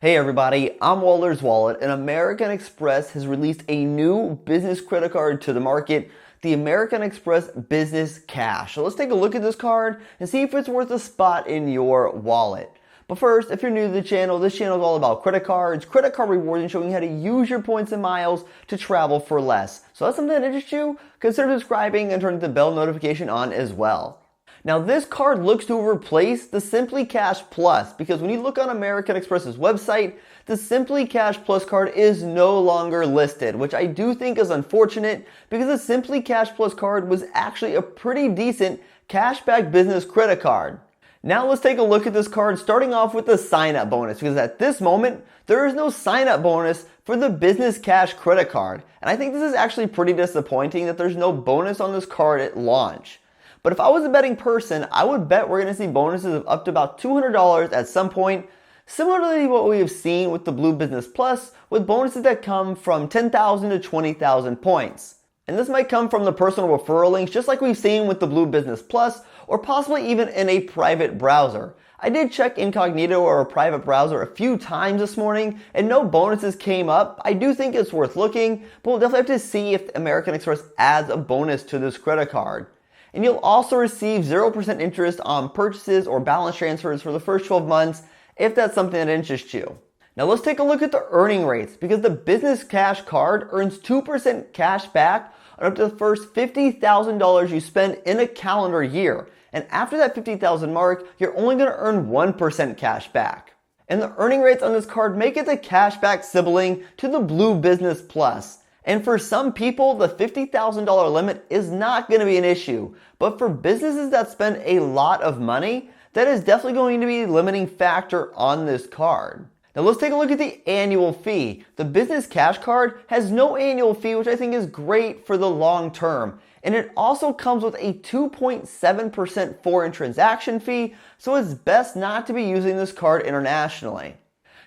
Hey everybody, I'm Walter's Wallet, and American Express has released a new business credit card to the market, the American Express Business Cash. So let's take a look at this card and see if it's worth a spot in your wallet. But first, if you're new to the channel, this channel is all about credit cards, credit card rewards, and showing you how to use your points and miles to travel for less. So that's something that interests you? Consider subscribing and turning the bell notification on as well. Now this card looks to replace the Simply Cash Plus because when you look on American Express's website, the Simply Cash Plus card is no longer listed, which I do think is unfortunate because the Simply Cash Plus card was actually a pretty decent cashback business credit card. Now let's take a look at this card, starting off with the sign-up bonus, because at this moment, there is no sign-up bonus for the Business Cash credit card. And I think this is actually pretty disappointing that there's no bonus on this card at launch. But if I was a betting person, I would bet we're going to see bonuses of up to about $200 at some point, similarly to what we have seen with the Blue Business Plus, with bonuses that come from 10,000 to 20,000 points. And this might come from the personal referral links, just like we've seen with the Blue Business Plus, or possibly even in a private browser. I did check incognito or a private browser a few times this morning, and no bonuses came up. I do think it's worth looking, but we'll definitely have to see if American Express adds a bonus to this credit card. And you'll also receive 0% interest on purchases or balance transfers for the first 12 months if that's something that interests you. Now let's take a look at the earning rates because the Business Cash card earns 2% cash back on up to the first $50,000 you spend in a calendar year. And after that $50,000 mark, you're only going to earn 1% cash back. And the earning rates on this card make it the cashback sibling to the Blue Business Plus. And for some people, the $50,000 limit is not going to be an issue. But for businesses that spend a lot of money, that is definitely going to be a limiting factor on this card. Now let's take a look at the annual fee. The Business Cash card has no annual fee, which I think is great for the long term. And it also comes with a 2.7% foreign transaction fee, so it's best not to be using this card internationally.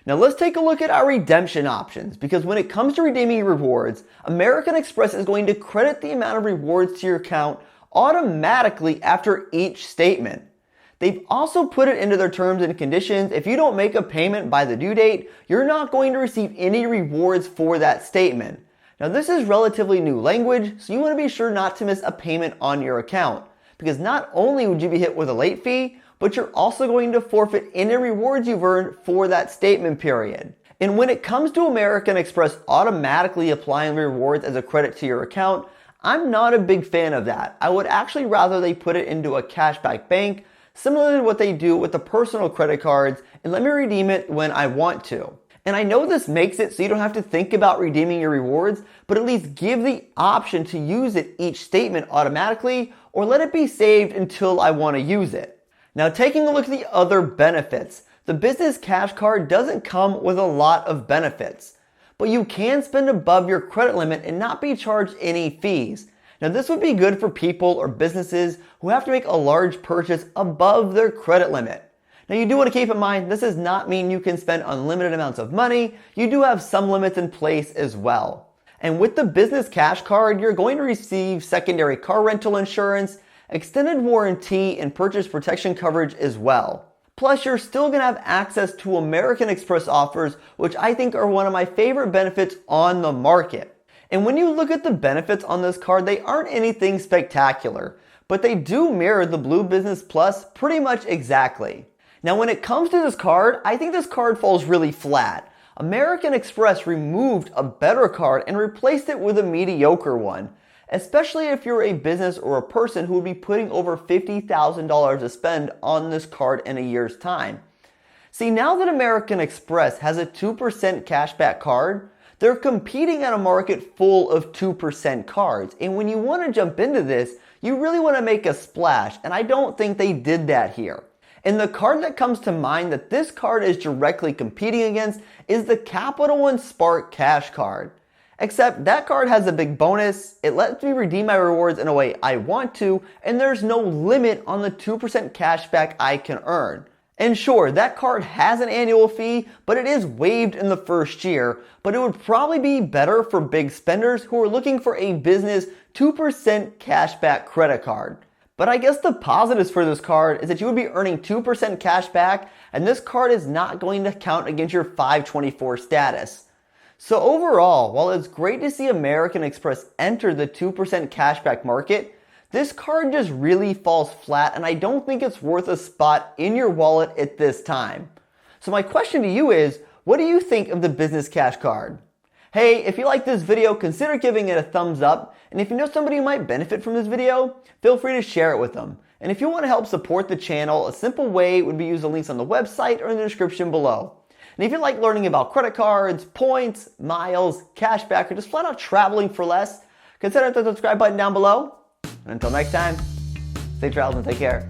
Now let's take a look at our redemption options because when it comes to redeeming rewards, American Express is going to credit the amount of rewards to your account automatically after each statement. They've also put it into their terms and conditions. If you don't make a payment by the due date, you're not going to receive any rewards for that statement. Now this is relatively new language, so you want to be sure not to miss a payment on your account because not only would you be hit with a late fee, but you're also going to forfeit any rewards you've earned for that statement period. And when it comes to American Express automatically applying rewards as a credit to your account, I'm not a big fan of that. I would actually rather they put it into a cashback bank, similar to what they do with the personal credit cards, and let me redeem it when I want to. And I know this makes it so you don't have to think about redeeming your rewards, but at least give the option to use it each statement automatically, or let it be saved until I want to use it. Now taking a look at the other benefits, the Business Cash card doesn't come with a lot of benefits, but you can spend above your credit limit and not be charged any fees. Now this would be good for people or businesses who have to make a large purchase above their credit limit. Now you do want to keep in mind, this does not mean you can spend unlimited amounts of money. You do have some limits in place as well. And with the Business Cash card, you're going to receive secondary car rental insurance, extended warranty, and purchase protection coverage as well. Plus, you're still going to have access to American Express offers, which I think are one of my favorite benefits on the market. And when you look at the benefits on this card, they aren't anything spectacular, but they do mirror the Blue Business Plus pretty much exactly. Now, when it comes to this card, I think this card falls really flat. American Express removed a better card and replaced it with a mediocre one, especially if you're a business or a person who would be putting over $50,000 to spend on this card in a year's time. See, now that American Express has a 2% cashback card, they're competing at a market full of 2% cards. And when you want to jump into this, you really want to make a splash, and I don't think they did that here. And the card that comes to mind that this card is directly competing against is the Capital One Spark Cash card. Except that card has a big bonus, it lets me redeem my rewards in a way I want to, and there's no limit on the 2% cashback I can earn. And sure, that card has an annual fee, but it is waived in the first year, but it would probably be better for big spenders who are looking for a business 2% cashback credit card. But I guess the positives for this card is that you would be earning 2% cash back, and this card is not going to count against your 524 status. So overall, while it's great to see American Express enter the 2% cashback market, this card just really falls flat, and I don't think it's worth a spot in your wallet at this time. So my question to you is, what do you think of the Business Cash card? Hey, if you like this video, consider giving it a thumbs up, and if you know somebody who might benefit from this video, feel free to share it with them. And if you want to help support the channel, a simple way would be to use the links on the website or in the description below. And if you like learning about credit cards, points, miles, cashback, or just flat out traveling for less, consider the subscribe button down below. And until next time, stay traveled and take care.